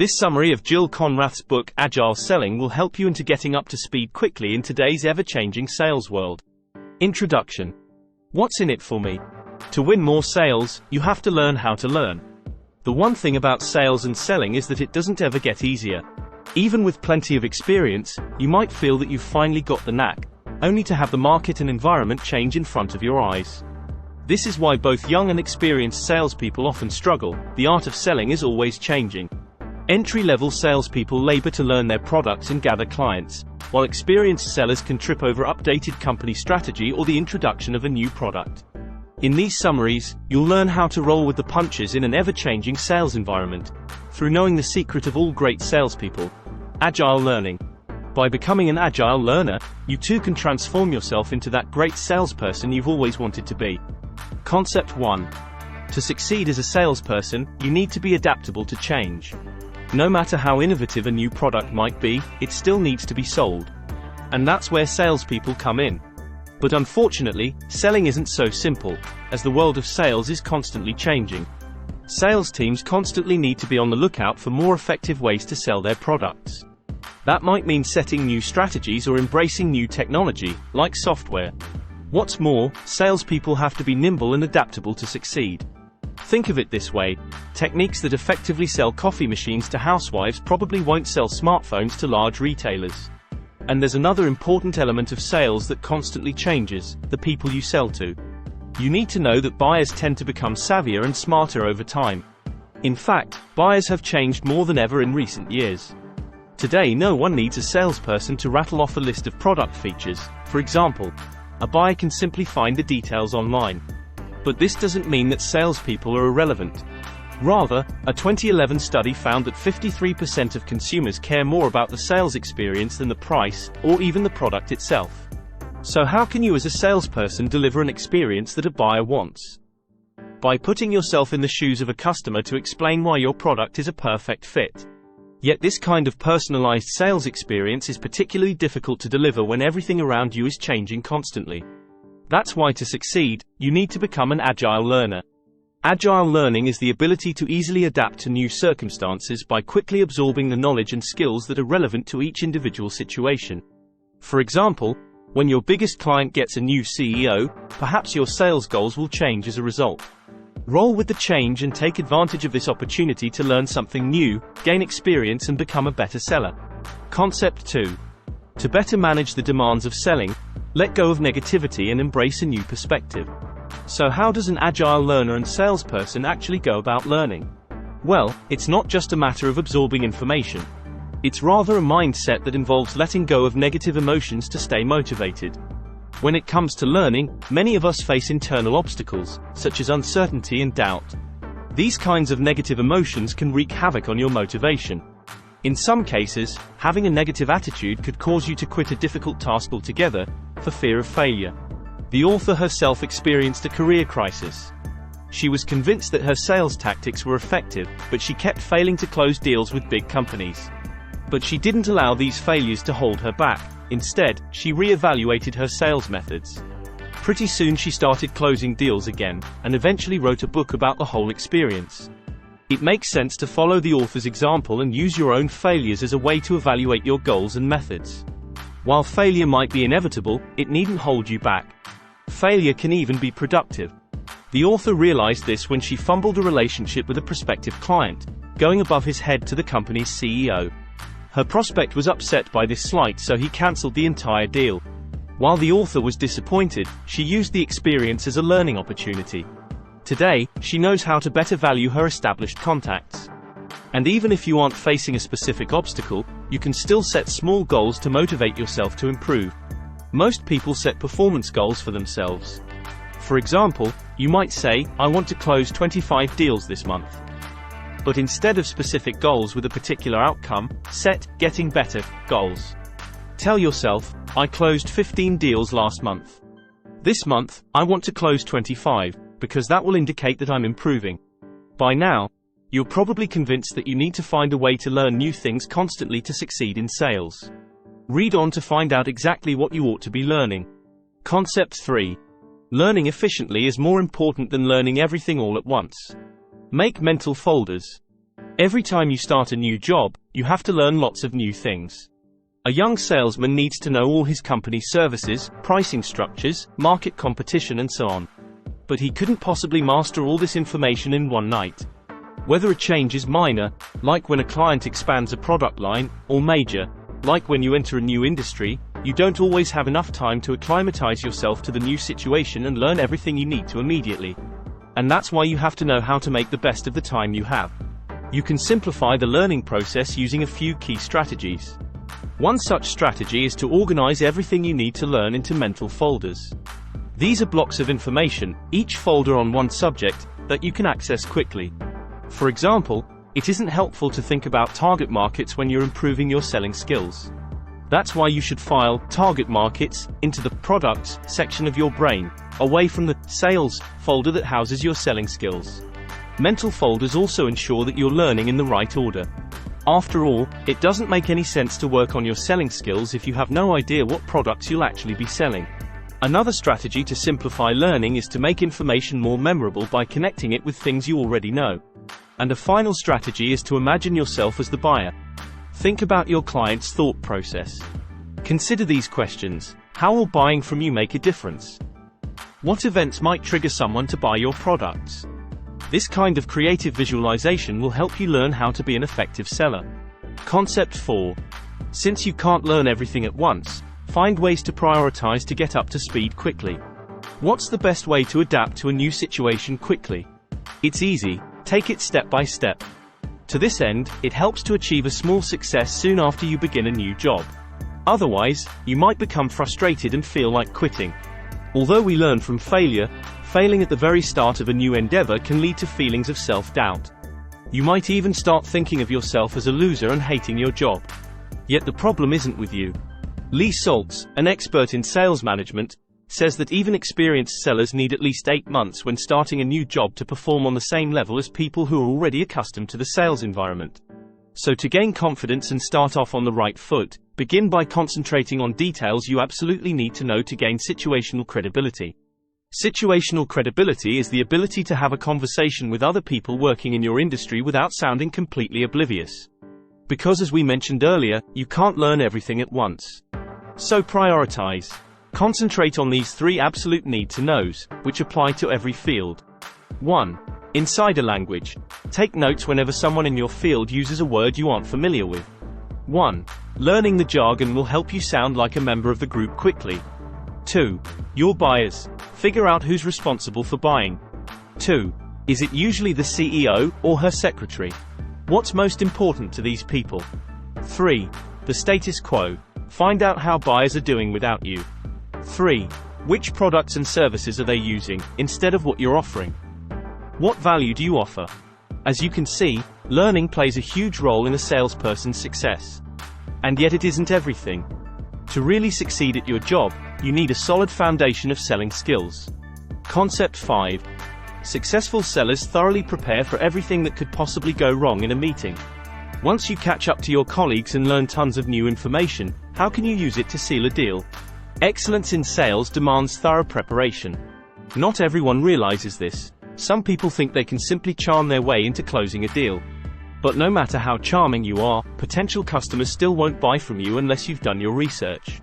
This summary of Jill Konrath's book Agile Selling will help you into getting up to speed quickly in today's ever-changing sales world. Introduction. What's in it for me? To win more sales, you have to learn how to learn. The one thing about sales and selling is that it doesn't ever get easier. Even with plenty of experience, you might feel that you've finally got the knack, only to have the market and environment change in front of your eyes. This is why both young and experienced salespeople often struggle. The art of selling is always changing. Entry-level salespeople labor to learn their products and gather clients, while experienced sellers can trip over updated company strategy or the introduction of a new product. In these summaries, you'll learn how to roll with the punches in an ever-changing sales environment, through knowing the secret of all great salespeople: Agile learning. By becoming an Agile learner, you too can transform yourself into that great salesperson you've always wanted to be. Concept 1. To succeed as a salesperson, you need to be adaptable to change. No matter how innovative a new product might be, it still needs to be sold. And that's where salespeople come in. But unfortunately, selling isn't so simple, as the world of sales is constantly changing. Sales teams constantly need to be on the lookout for more effective ways to sell their products. That might mean setting new strategies or embracing new technology, like software. What's more, salespeople have to be nimble and adaptable to succeed. Think of it this way: techniques that effectively sell coffee machines to housewives probably won't sell smartphones to large retailers. And there's another important element of sales that constantly changes: the people you sell to. You need to know that buyers tend to become savvier and smarter over time. In fact, buyers have changed more than ever in recent years. Today, no one needs a salesperson to rattle off a list of product features. For example, a buyer can simply find the details online. But this doesn't mean that salespeople are irrelevant. Rather, a 2011 study found that 53% of consumers care more about the sales experience than the price, or even the product itself. So how can you as a salesperson deliver an experience that a buyer wants? By putting yourself in the shoes of a customer to explain why your product is a perfect fit. Yet this kind of personalized sales experience is particularly difficult to deliver when everything around you is changing constantly. That's why to succeed, you need to become an Agile learner. Agile learning is the ability to easily adapt to new circumstances by quickly absorbing the knowledge and skills that are relevant to each individual situation. For example, when your biggest client gets a new CEO, perhaps your sales goals will change as a result. Roll with the change and take advantage of this opportunity to learn something new, gain experience and become a better seller. Concept 2. To better manage the demands of selling, let go of negativity and embrace a new perspective. So how does an Agile learner and salesperson actually go about learning? Well, it's not just a matter of absorbing information. It's rather a mindset that involves letting go of negative emotions to stay motivated. When it comes to learning, many of us face internal obstacles, such as uncertainty and doubt. These kinds of negative emotions can wreak havoc on your motivation. In some cases, having a negative attitude could cause you to quit a difficult task altogether, for fear of failure. The author herself experienced a career crisis. She was convinced that her sales tactics were effective, but she kept failing to close deals with big companies. But she didn't allow these failures to hold her back. Instead, she re-evaluated her sales methods. Pretty soon she started closing deals again, and eventually wrote a book about the whole experience. It makes sense to follow the author's example and use your own failures as a way to evaluate your goals and methods. While failure might be inevitable, it needn't hold you back. Failure can even be productive. The author realized this when she fumbled a relationship with a prospective client, going above his head to the company's CEO. Her prospect was upset by this slight, so he cancelled the entire deal. While the author was disappointed, she used the experience as a learning opportunity. Today, she knows how to better value her established contacts. And even if you aren't facing a specific obstacle, you can still set small goals to motivate yourself to improve. Most people set performance goals for themselves. For example, you might say, I want to close 25 deals this month. But instead of specific goals with a particular outcome, set getting better goals. Tell yourself, I closed 15 deals last month. This month, I want to close 25, because that will indicate that I'm improving. By now, you're probably convinced that you need to find a way to learn new things constantly to succeed in sales. Read on to find out exactly what you ought to be learning. Concept 3. Learning efficiently is more important than learning everything all at once. Make mental folders. Every time you start a new job, you have to learn lots of new things. A young salesman needs to know all his company's services, pricing structures, market competition and so on. But he couldn't possibly master all this information in one night. Whether a change is minor, like when a client expands a product line, or major, like when you enter a new industry, you don't always have enough time to acclimatize yourself to the new situation and learn everything you need to immediately. And that's why you have to know how to make the best of the time you have. You can simplify the learning process using a few key strategies. One such strategy is to organize everything you need to learn into mental folders. These are blocks of information, each folder on one subject, that you can access quickly. For example, it isn't helpful to think about target markets when you're improving your selling skills. That's why you should file target markets into the products section of your brain, away from the sales folder that houses your selling skills. Mental folders also ensure that you're learning in the right order. After all, it doesn't make any sense to work on your selling skills if you have no idea what products you'll actually be selling. Another strategy to simplify learning is to make information more memorable by connecting it with things you already know. And a final strategy is to imagine yourself as the buyer. Think about your client's thought process. Consider these questions. How will buying from you make a difference? What events might trigger someone to buy your products? This kind of creative visualization will help you learn how to be an effective seller. Concept 4. Since you can't learn everything at once, find ways to prioritize to get up to speed quickly. What's the best way to adapt to a new situation quickly? It's easy. Take it step by step. To this end, it helps to achieve a small success soon after you begin a new job. Otherwise, you might become frustrated and feel like quitting. Although we learn from failure, failing at the very start of a new endeavor can lead to feelings of self-doubt. You might even start thinking of yourself as a loser and hating your job. Yet the problem isn't with you. Lee Saltz, an expert in sales management, says that even experienced sellers need at least 8 months when starting a new job to perform on the same level as people who are already accustomed to the sales environment. So to gain confidence and start off on the right foot, begin by concentrating on details you absolutely need to know to gain situational credibility. Situational credibility is the ability to have a conversation with other people working in your industry without sounding completely oblivious. Because as we mentioned earlier, you can't learn everything at once. So prioritize. Concentrate on these 3 absolute need-to-knows, which apply to every field. 1. Insider language. Take notes whenever someone in your field uses a word you aren't familiar with. 1. Learning the jargon will help you sound like a member of the group quickly. 2. Your buyers. Figure out who's responsible for buying. 2. Is it usually the CEO or her secretary? What's most important to these people? 3. The status quo. Find out how buyers are doing without you. 3. Which products and services are they using, instead of what you're offering? What value do you offer? As you can see, learning plays a huge role in a salesperson's success. And yet it isn't everything. To really succeed at your job, you need a solid foundation of selling skills. Concept 5. Successful sellers thoroughly prepare for everything that could possibly go wrong in a meeting. Once you catch up to your colleagues and learn tons of new information, how can you use it to seal a deal? Excellence in sales demands thorough preparation. Not everyone realizes this. Some people think they can simply charm their way into closing a deal. But no matter how charming you are, potential customers still won't buy from you unless you've done your research.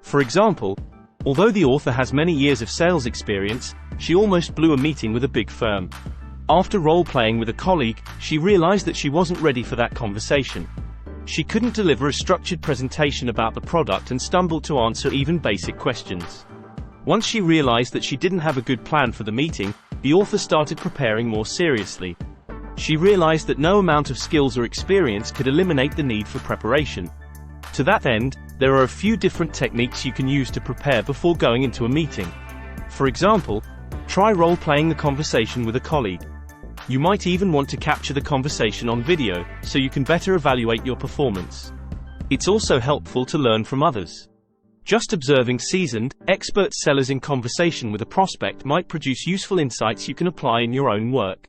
For example, although the author has many years of sales experience, she almost blew a meeting with a big firm. After role-playing with a colleague, she realized that she wasn't ready for that conversation. She couldn't deliver a structured presentation about the product and stumbled to answer even basic questions. Once she realized that she didn't have a good plan for the meeting, the author started preparing more seriously. She realized that no amount of skills or experience could eliminate the need for preparation. To that end, there are a few different techniques you can use to prepare before going into a meeting. For example, try role-playing the conversation with a colleague. You might even want to capture the conversation on video, so you can better evaluate your performance. It's also helpful to learn from others. Just observing seasoned, expert sellers in conversation with a prospect might produce useful insights you can apply in your own work.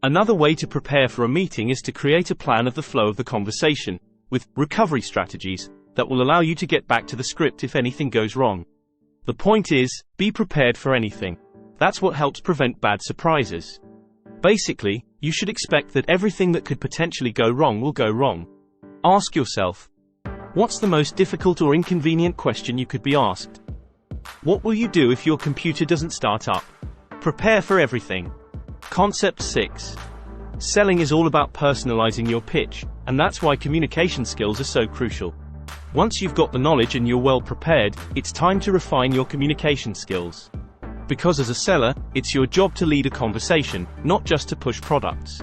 Another way to prepare for a meeting is to create a plan of the flow of the conversation, with recovery strategies, that will allow you to get back to the script if anything goes wrong. The point is, be prepared for anything. That's what helps prevent bad surprises. Basically, you should expect that everything that could potentially go wrong will go wrong. Ask yourself, what's the most difficult or inconvenient question you could be asked? What will you do if your computer doesn't start up? Prepare for everything. Concept 6. Selling is all about personalizing your pitch, and that's why communication skills are so crucial. Once you've got the knowledge and you're well prepared, it's time to refine your communication skills. Because as a seller, it's your job to lead a conversation, not just to push products.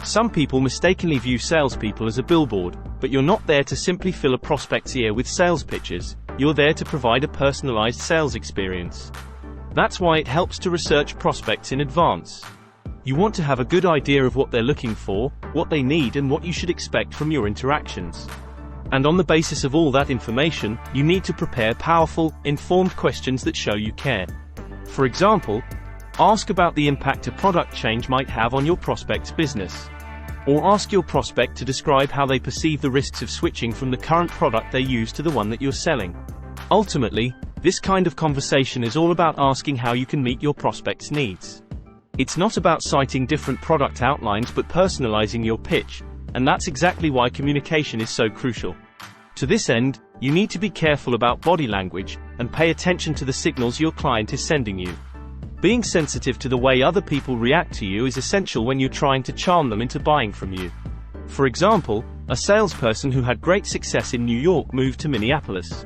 Some people mistakenly view salespeople as a billboard, but you're not there to simply fill a prospect's ear with sales pitches, you're there to provide a personalized sales experience. That's why it helps to research prospects in advance. You want to have a good idea of what they're looking for, what they need, and what you should expect from your interactions. And on the basis of all that information, you need to prepare powerful, informed questions that show you care. For example, ask about the impact a product change might have on your prospect's business. Or ask your prospect to describe how they perceive the risks of switching from the current product they use to the one that you're selling. Ultimately, this kind of conversation is all about asking how you can meet your prospect's needs. It's not about citing different product outlines but personalizing your pitch, and that's exactly why communication is so crucial. To this end, you need to be careful about body language, and pay attention to the signals your client is sending you. Being sensitive to the way other people react to you is essential when you're trying to charm them into buying from you. For example, a salesperson who had great success in New York moved to Minneapolis.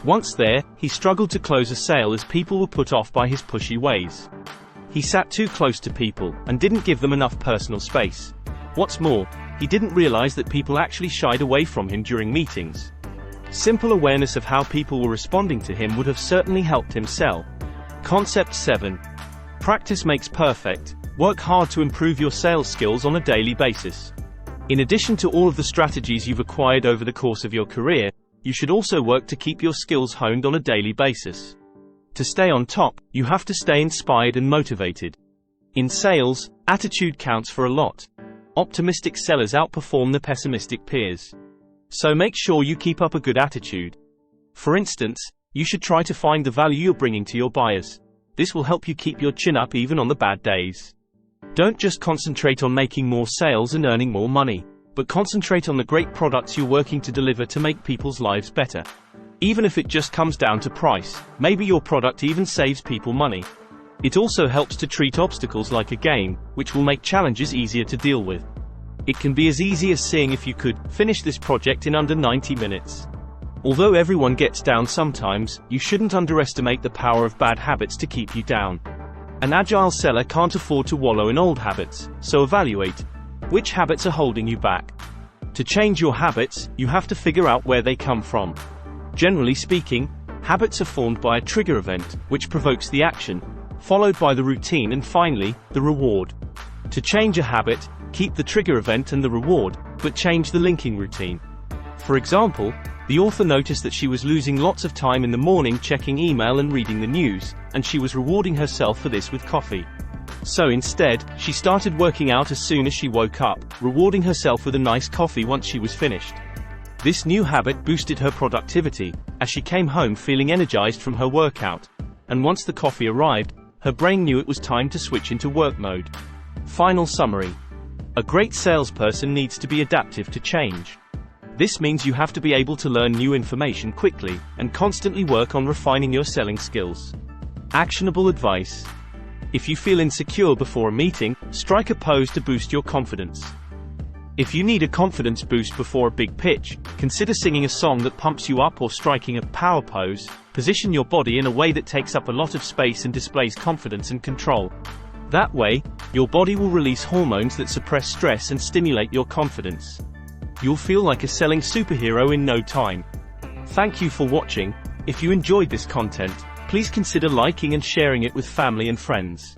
Once there, he struggled to close a sale as people were put off by his pushy ways. He sat too close to people, and didn't give them enough personal space. What's more, he didn't realize that people actually shied away from him during meetings. Simple awareness of how people were responding to him would have certainly helped him sell. Concept 7. Practice makes perfect. Work hard to improve your sales skills on a daily basis. In addition to all of the strategies you've acquired over the course of your career, you should also work to keep your skills honed on a daily basis. To stay on top, you have to stay inspired and motivated. In sales, attitude counts for a lot. Optimistic sellers outperform the pessimistic peers. So make sure you keep up a good attitude. For instance, you should try to find the value you're bringing to your buyers. This will help you keep your chin up even on the bad days. Don't just concentrate on making more sales and earning more money, but concentrate on the great products you're working to deliver to make people's lives better. Even if it just comes down to price, maybe your product even saves people money. It also helps to treat obstacles like a game, which will make challenges easier to deal with. It can be as easy as seeing if you could finish this project in under 90 minutes. Although everyone gets down sometimes, you shouldn't underestimate the power of bad habits to keep you down. An agile seller can't afford to wallow in old habits, so evaluate which habits are holding you back. To change your habits, you have to figure out where they come from. Generally speaking, habits are formed by a trigger event, which provokes the action, followed by the routine and finally, the reward. To change a habit, keep the trigger event and the reward, but change the linking routine. For example, the author noticed that she was losing lots of time in the morning checking email and reading the news, and she was rewarding herself for this with coffee. So instead, she started working out as soon as she woke up, rewarding herself with a nice coffee once she was finished. This new habit boosted her productivity, as she came home feeling energized from her workout. And once the coffee arrived, her brain knew it was time to switch into work mode. Final summary. A great salesperson needs to be adaptive to change. This means you have to be able to learn new information quickly, and constantly work on refining your selling skills. Actionable advice. If you feel insecure before a meeting, strike a pose to boost your confidence. If you need a confidence boost before a big pitch, consider singing a song that pumps you up or striking a power pose. Position your body in a way that takes up a lot of space and displays confidence and control. That way, your body will release hormones that suppress stress and stimulate your confidence. You'll feel like a selling superhero in no time. Thank you for watching. If you enjoyed this content, please consider liking and sharing it with family and friends.